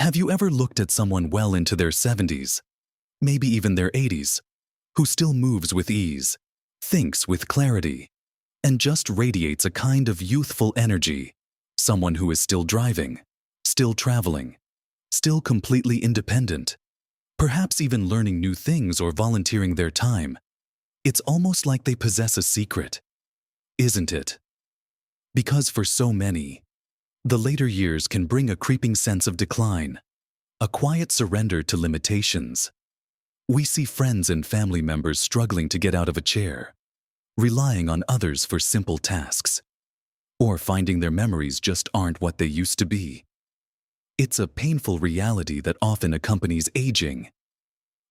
Have you ever looked at someone well into their 70s, maybe even their 80s, who still moves with ease, thinks with clarity, and just radiates a kind of youthful energy? Someone who is still driving, still traveling, still completely independent, perhaps even learning new things or volunteering their time. It's almost like they possess a secret, isn't it? Because for so many, the later years can bring a creeping sense of decline, a quiet surrender to limitations. We see friends and family members struggling to get out of a chair, relying on others for simple tasks, or finding their memories just aren't what they used to be. It's a painful reality that often accompanies aging.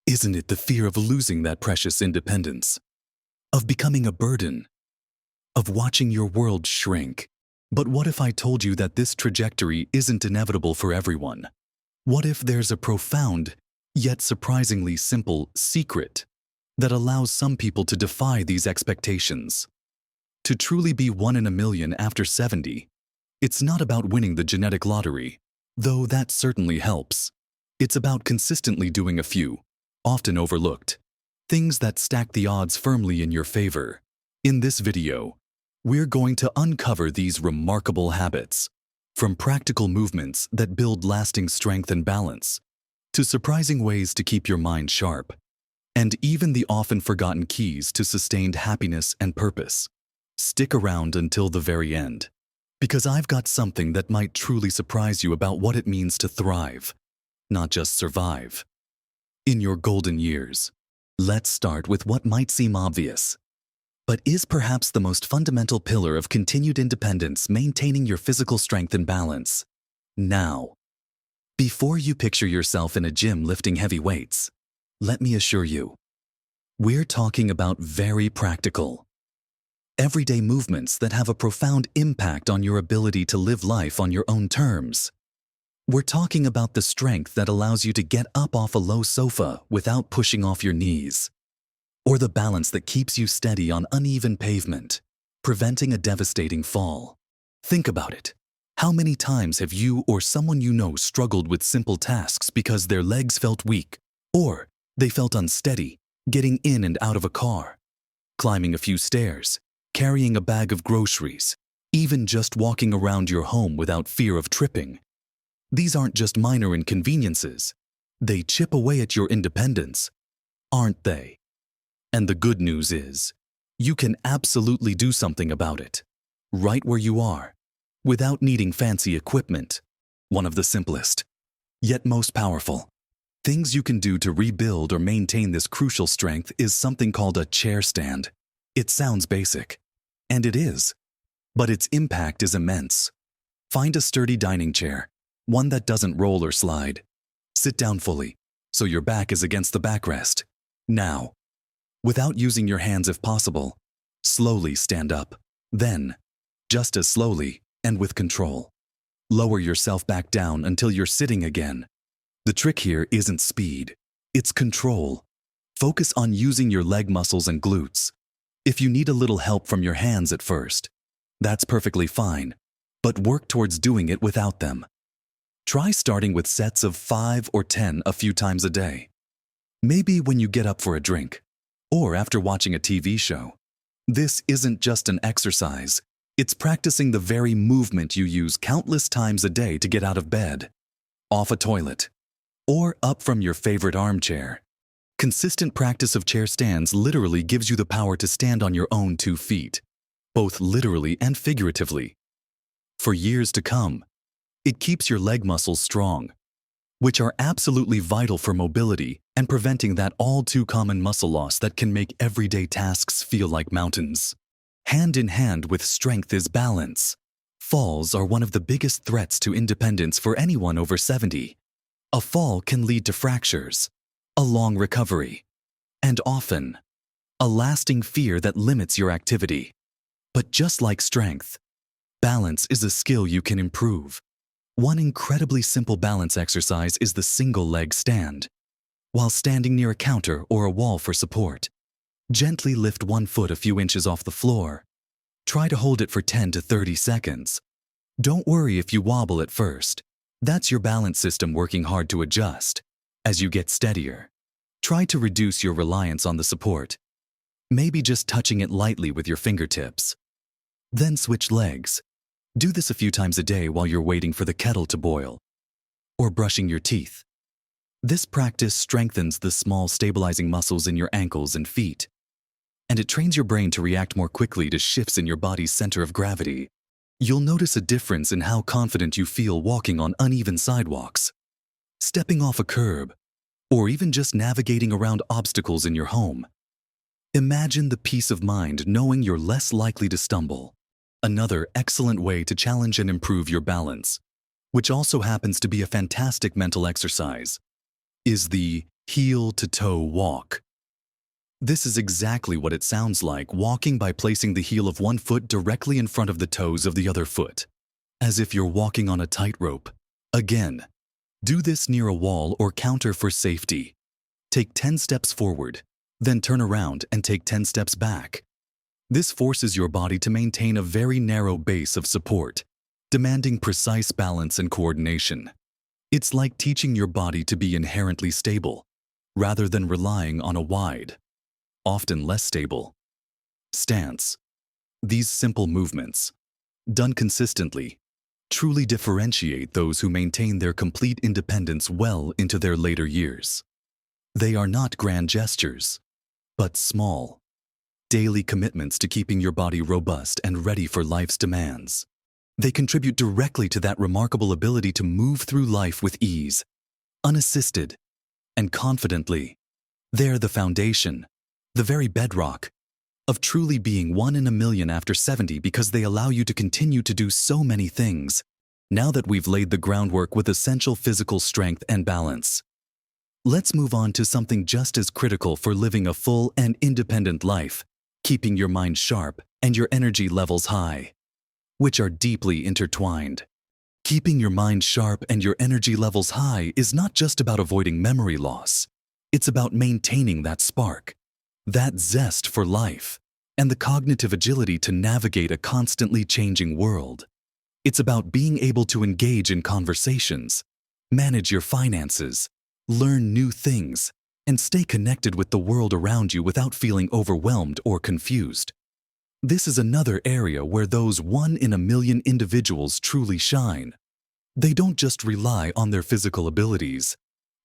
Isn't it the fear of losing that precious independence, of becoming a burden, of watching your world shrink? But what if I told you that this trajectory isn't inevitable for everyone? What if there's a profound, yet surprisingly simple secret that allows some people to defy these expectations? To truly be one in a million after 70, it's not about winning the genetic lottery, though that certainly helps. It's about consistently doing a few, often overlooked, things that stack the odds firmly in your favor. In this video, we're going to uncover these remarkable habits, from practical movements that build lasting strength and balance, to surprising ways to keep your mind sharp, and even the often forgotten keys to sustained happiness and purpose. Stick around until the very end, because I've got something that might truly surprise you about what it means to thrive, not just survive, in your golden years. Let's start with what might seem obvious, but is perhaps the most fundamental pillar of continued independence: maintaining your physical strength and balance. Now, before you picture yourself in a gym lifting heavy weights, let me assure you, we're talking about very practical, everyday movements that have a profound impact on your ability to live life on your own terms. We're talking about the strength that allows you to get up off a low sofa without pushing off your knees, or the balance that keeps you steady on uneven pavement, preventing a devastating fall. Think about it. How many times have you or someone you know struggled with simple tasks because their legs felt weak, or they felt unsteady, getting in and out of a car, climbing a few stairs, carrying a bag of groceries, even just walking around your home without fear of tripping? These aren't just minor inconveniences. They chip away at your independence, aren't they? And the good news is, you can absolutely do something about it, right where you are, without needing fancy equipment. One of the simplest, yet most powerful, things you can do to rebuild or maintain this crucial strength is something called a chair stand. It sounds basic, and it is, but its impact is immense. Find a sturdy dining chair, one that doesn't roll or slide. Sit down fully, so your back is against the backrest. Now, without using your hands if possible, slowly stand up. Then, just as slowly and with control, lower yourself back down until you're sitting again. The trick here isn't speed, it's control. Focus on using your leg muscles and glutes. If you need a little help from your hands at first, that's perfectly fine, but work towards doing it without them. Try starting with sets of 5 or 10 a few times a day. Maybe when you get up for a drink, or after watching a TV show. This isn't just an exercise, it's practicing the very movement you use countless times a day to get out of bed, off a toilet, or up from your favorite armchair. Consistent practice of chair stands literally gives you the power to stand on your own 2 feet, both literally and figuratively, for years to come. It keeps your leg muscles strong, which are absolutely vital for mobility and preventing that all-too-common muscle loss that can make everyday tasks feel like mountains. Hand in hand with strength is balance. Falls are one of the biggest threats to independence for anyone over 70. A fall can lead to fractures, a long recovery, and often, a lasting fear that limits your activity. But just like strength, balance is a skill you can improve. One incredibly simple balance exercise is the single leg stand. While standing near a counter or a wall for support, gently lift one foot a few inches off the floor. Try to hold it for 10 to 30 seconds. Don't worry if you wobble at first. That's your balance system working hard to adjust. As you get steadier, try to reduce your reliance on the support. Maybe just touching it lightly with your fingertips. Then switch legs. Do this a few times a day while you're waiting for the kettle to boil, or brushing your teeth. This practice strengthens the small stabilizing muscles in your ankles and feet, and it trains your brain to react more quickly to shifts in your body's center of gravity. You'll notice a difference in how confident you feel walking on uneven sidewalks, stepping off a curb, or even just navigating around obstacles in your home. Imagine the peace of mind knowing you're less likely to stumble. Another excellent way to challenge and improve your balance, which also happens to be a fantastic mental exercise, is the heel-to-toe walk. This is exactly what it sounds like, walking by placing the heel of one foot directly in front of the toes of the other foot, as if you're walking on a tightrope. Again, do this near a wall or counter for safety. Take 10 steps forward, then turn around and take 10 steps back. This forces your body to maintain a very narrow base of support, demanding precise balance and coordination. It's like teaching your body to be inherently stable, rather than relying on a wide, often less stable, stance. These simple movements, done consistently, truly differentiate those who maintain their complete independence well into their later years. They are not grand gestures, but small, daily commitments to keeping your body robust and ready for life's demands. They contribute directly to that remarkable ability to move through life with ease, unassisted, and confidently. They're the foundation, the very bedrock, of truly being 1 in a million after 70, because they allow you to continue to do so many things, now that we've laid the groundwork with essential physical strength and balance. Let's move on to something just as critical for living a full and independent life, keeping your mind sharp and your energy levels high, which are deeply intertwined. Keeping your mind sharp and your energy levels high is not just about avoiding memory loss. It's about maintaining that spark, that zest for life, and the cognitive agility to navigate a constantly changing world. It's about being able to engage in conversations, manage your finances, learn new things, and stay connected with the world around you without feeling overwhelmed or confused. This is another area where those 1 in a million individuals truly shine. They don't just rely on their physical abilities.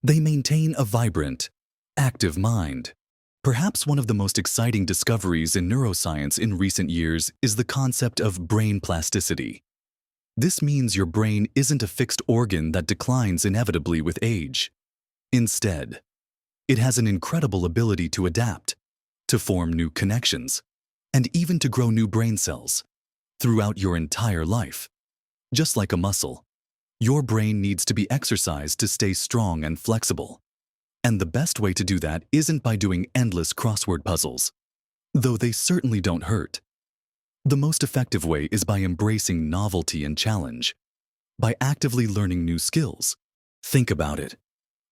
They maintain a vibrant, active mind. Perhaps one of the most exciting discoveries in neuroscience in recent years is the concept of brain plasticity. This means your brain isn't a fixed organ that declines inevitably with age. Instead, it has an incredible ability to adapt, to form new connections, and even to grow new brain cells throughout your entire life. Just like a muscle, your brain needs to be exercised to stay strong and flexible. And the best way to do that isn't by doing endless crossword puzzles, though they certainly don't hurt. The most effective way is by embracing novelty and challenge, by actively learning new skills. Think about it.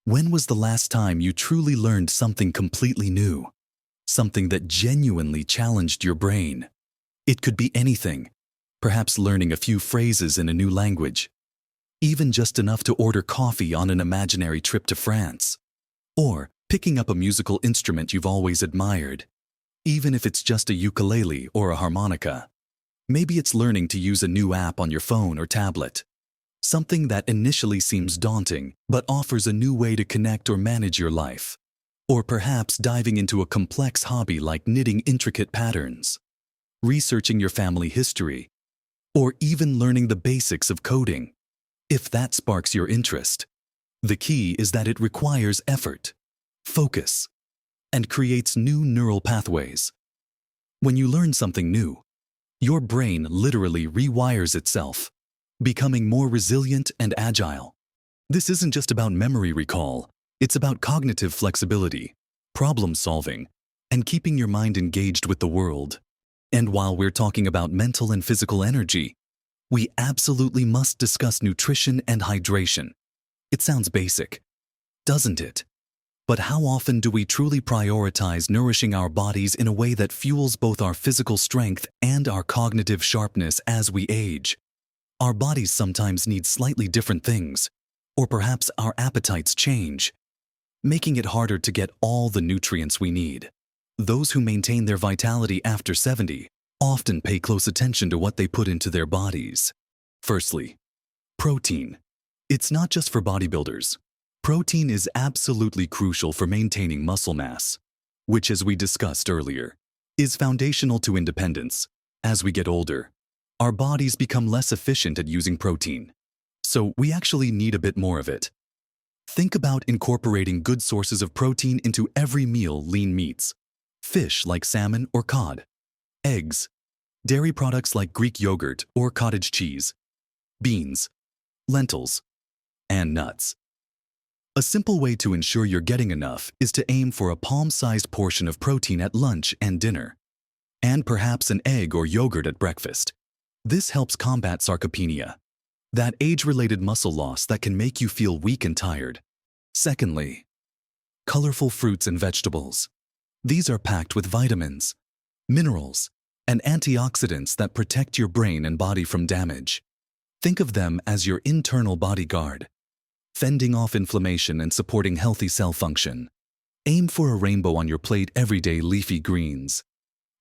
When was the last time you truly learned something completely new? Something that genuinely challenged your brain? It could be anything, perhaps learning a few phrases in a new language, even just enough to order coffee on an imaginary trip to France, or picking up a musical instrument you've always admired, even if it's just a ukulele or a harmonica. Maybe it's learning to use a new app on your phone or tablet, something that initially seems daunting but offers a new way to connect or manage your life. Or perhaps diving into a complex hobby like knitting intricate patterns, researching your family history, or even learning the basics of coding. If that sparks your interest, the key is that it requires effort, focus, and creates new neural pathways. When you learn something new, your brain literally rewires itself, becoming more resilient and agile. This isn't just about memory recall. It's about cognitive flexibility, problem solving, and keeping your mind engaged with the world. And while we're talking about mental and physical energy, we absolutely must discuss nutrition and hydration. It sounds basic, doesn't it? But how often do we truly prioritize nourishing our bodies in a way that fuels both our physical strength and our cognitive sharpness as we age? Our bodies sometimes need slightly different things, or perhaps our appetites change, making it harder to get all the nutrients we need. Those who maintain their vitality after 70 often pay close attention to what they put into their bodies. Firstly, protein. It's not just for bodybuilders. Protein is absolutely crucial for maintaining muscle mass, which, as we discussed earlier, is foundational to independence. As we get older, our bodies become less efficient at using protein, so we actually need a bit more of it. Think about incorporating good sources of protein into every meal: lean meats, fish like salmon or cod, eggs, dairy products like Greek yogurt or cottage cheese, beans, lentils, and nuts. A simple way to ensure you're getting enough is to aim for a palm-sized portion of protein at lunch and dinner, and perhaps an egg or yogurt at breakfast. This helps combat sarcopenia, that age-related muscle loss that can make you feel weak and tired. Secondly, colorful fruits and vegetables. These are packed with vitamins, minerals, and antioxidants that protect your brain and body from damage. Think of them as your internal bodyguard, fending off inflammation and supporting healthy cell function. Aim for a rainbow on your plate every day: leafy greens,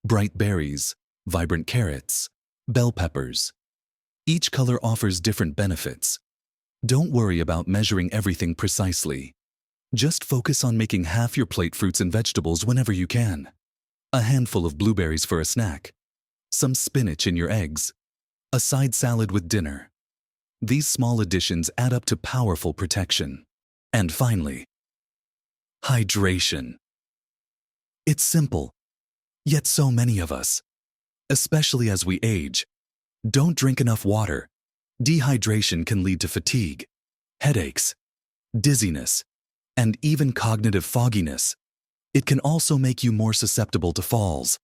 bright berries, vibrant carrots, bell peppers. Each color offers different benefits. Don't worry about measuring everything precisely. Just focus on making half your plate fruits and vegetables whenever you can. A handful of blueberries for a snack, some spinach in your eggs, a side salad with dinner. These small additions add up to powerful protection. And finally, hydration. It's simple, yet so many of us, especially as we age, don't drink enough water. Dehydration can lead to fatigue, headaches, dizziness, and even cognitive fogginess. It can also make you more susceptible to falls.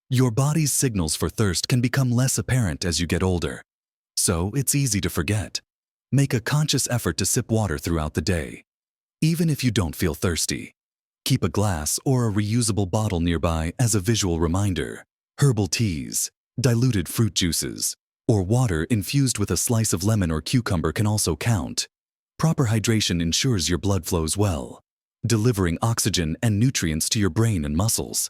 Your body's signals for thirst can become less apparent as you get older, so it's easy to forget. Make a conscious effort to sip water throughout the day. Even if you don't feel thirsty, keep a glass or a reusable bottle nearby as a visual reminder. Herbal teas, diluted fruit juices, or water infused with a slice of lemon or cucumber can also count. Proper hydration ensures your blood flows well, delivering oxygen and nutrients to your brain and muscles,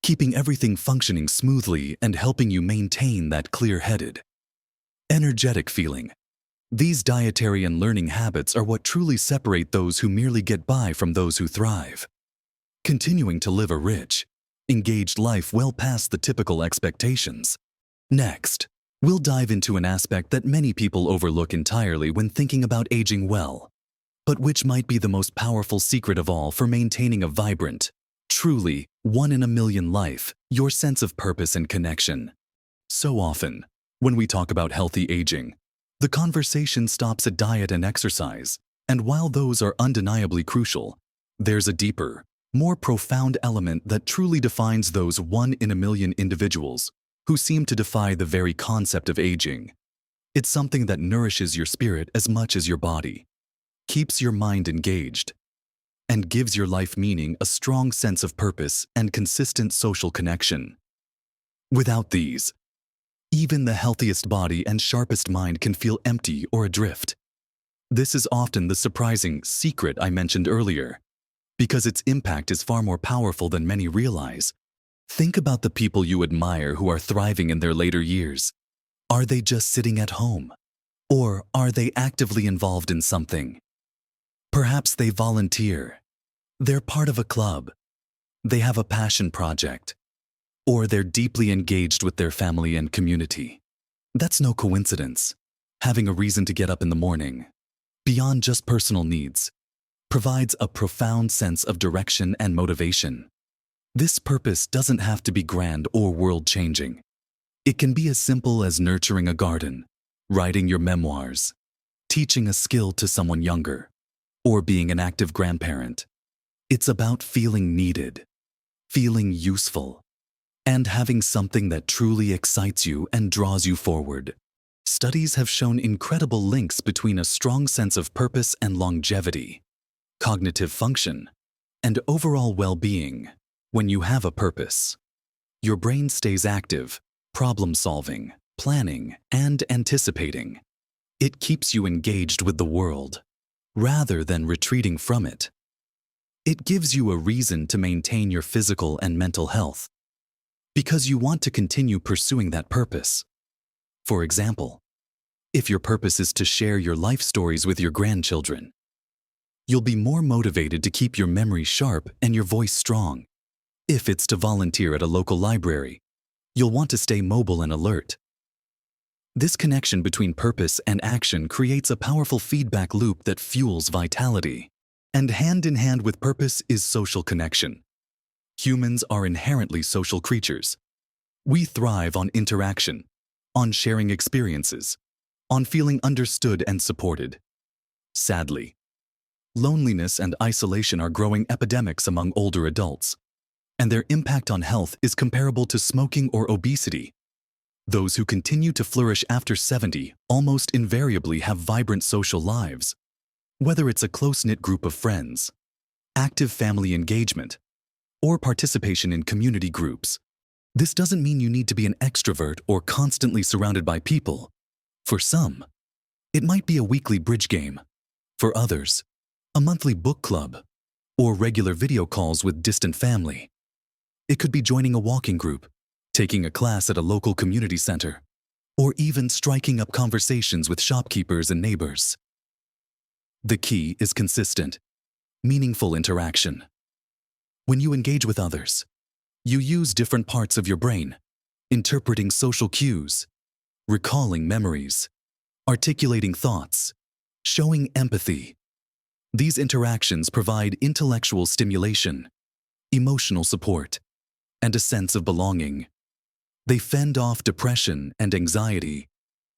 keeping everything functioning smoothly and helping you maintain that clear-headed, energetic feeling. These dietary and learning habits are what truly separate those who merely get by from those who thrive, continuing to live a rich, engaged life well past the typical expectations. Next, we'll dive into an aspect that many people overlook entirely when thinking about aging well, but which might be the most powerful secret of all for maintaining a vibrant, truly one-in-a-million life: your sense of purpose and connection. So often, when we talk about healthy aging, the conversation stops at diet and exercise, and while those are undeniably crucial, there's a deeper, more profound element that truly defines those one-in-a-million individuals who seem to defy the very concept of aging. It's something that nourishes your spirit as much as your body, keeps your mind engaged, and gives your life meaning: a strong sense of purpose and consistent social connection. Without these, even the healthiest body and sharpest mind can feel empty or adrift. This is often the surprising secret I mentioned earlier, because its impact is far more powerful than many realize. Think about the people you admire who are thriving in their later years. Are they just sitting at home? Or are they actively involved in something? Perhaps they volunteer. They're part of a club. They have a passion project. Or they're deeply engaged with their family and community. That's no coincidence. Having a reason to get up in the morning, beyond just personal needs, provides a profound sense of direction and motivation. This purpose doesn't have to be grand or world-changing. It can be as simple as nurturing a garden, writing your memoirs, teaching a skill to someone younger, or being an active grandparent. It's about feeling needed, feeling useful, and having something that truly excites you and draws you forward. Studies have shown incredible links between a strong sense of purpose and longevity, cognitive function, and overall well-being. When you have a purpose, your brain stays active, problem-solving, planning, and anticipating. It keeps you engaged with the world, rather than retreating from it. It gives you a reason to maintain your physical and mental health, because you want to continue pursuing that purpose. For example, if your purpose is to share your life stories with your grandchildren, you'll be more motivated to keep your memory sharp and your voice strong. If it's to volunteer at a local library, you'll want to stay mobile and alert. This connection between purpose and action creates a powerful feedback loop that fuels vitality. And hand in hand with purpose is social connection. Humans are inherently social creatures. We thrive on interaction, on sharing experiences, on feeling understood and supported. Sadly, loneliness and isolation are growing epidemics among older adults, and their impact on health is comparable to smoking or obesity. Those who continue to flourish after 70 almost invariably have vibrant social lives. Whether it's a close-knit group of friends, active family engagement, or participation in community groups, this doesn't mean you need to be an extrovert or constantly surrounded by people. For some, it might be a weekly bridge game. For others, a monthly book club, or regular video calls with distant family. It could be joining a walking group, taking a class at a local community center, or even striking up conversations with shopkeepers and neighbors. The key is consistent, meaningful interaction. When you engage with others, you use different parts of your brain, interpreting social cues, recalling memories, articulating thoughts, showing empathy. These interactions provide intellectual stimulation, emotional support, and a sense of belonging. They fend off depression and anxiety,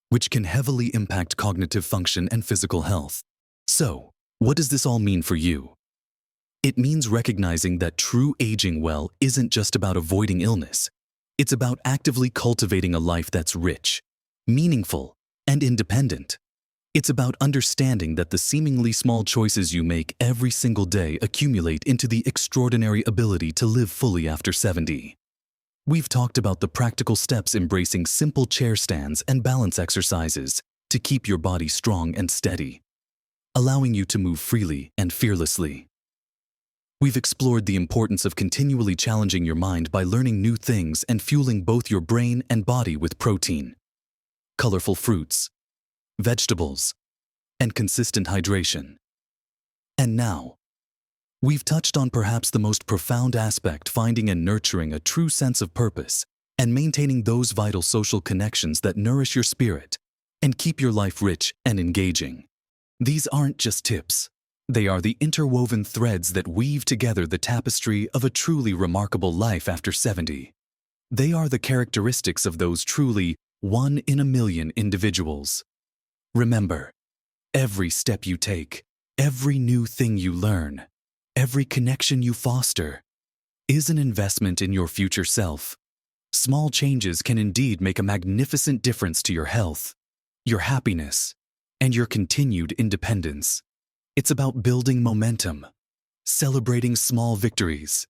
which can heavily impact cognitive function and physical health. So, what does this all mean for you? It means recognizing that true aging well isn't just about avoiding illness. It's about actively cultivating a life that's rich, meaningful, and independent. It's about understanding that the seemingly small choices you make every single day accumulate into the extraordinary ability to live fully after 70. We've talked about the practical steps embracing simple chair stands and balance exercises to keep your body strong and steady, allowing you to move freely and fearlessly. We've explored the importance of continually challenging your mind by learning new things and fueling both your brain and body with protein, colorful fruits, vegetables, and consistent hydration. And now, we've touched on perhaps the most profound aspect: finding and nurturing a true sense of purpose and maintaining those vital social connections that nourish your spirit and keep your life rich and engaging. These aren't just tips. They are the interwoven threads that weave together the tapestry of a truly remarkable life after 70. They are the characteristics of those truly one in a million individuals. Remember, every step you take, every new thing you learn, every connection you foster is an investment in your future self. Small changes can indeed make a magnificent difference to your health, your happiness, and your continued independence. It's about building momentum, celebrating small victories,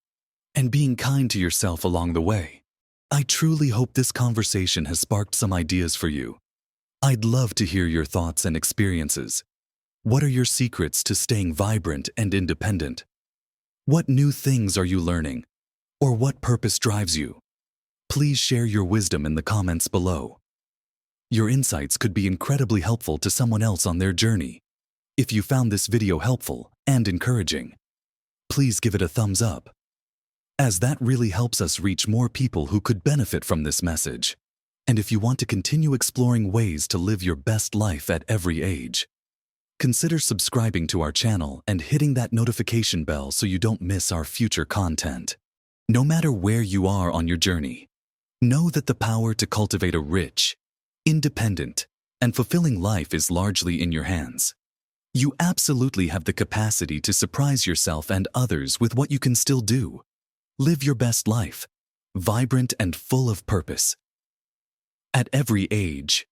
and being kind to yourself along the way. I truly hope this conversation has sparked some ideas for you. I'd love to hear your thoughts and experiences. What are your secrets to staying vibrant and independent? What new things are you learning? Or what purpose drives you? Please share your wisdom in the comments below. Your insights could be incredibly helpful to someone else on their journey. If you found this video helpful and encouraging, please give it a thumbs up, as that really helps us reach more people who could benefit from this message. And if you want to continue exploring ways to live your best life at every age, consider subscribing to our channel and hitting that notification bell so you don't miss our future content. No matter where you are on your journey, know that the power to cultivate a rich, independent, and fulfilling life is largely in your hands. You absolutely have the capacity to surprise yourself and others with what you can still do. Live your best life, vibrant and full of purpose. At every age,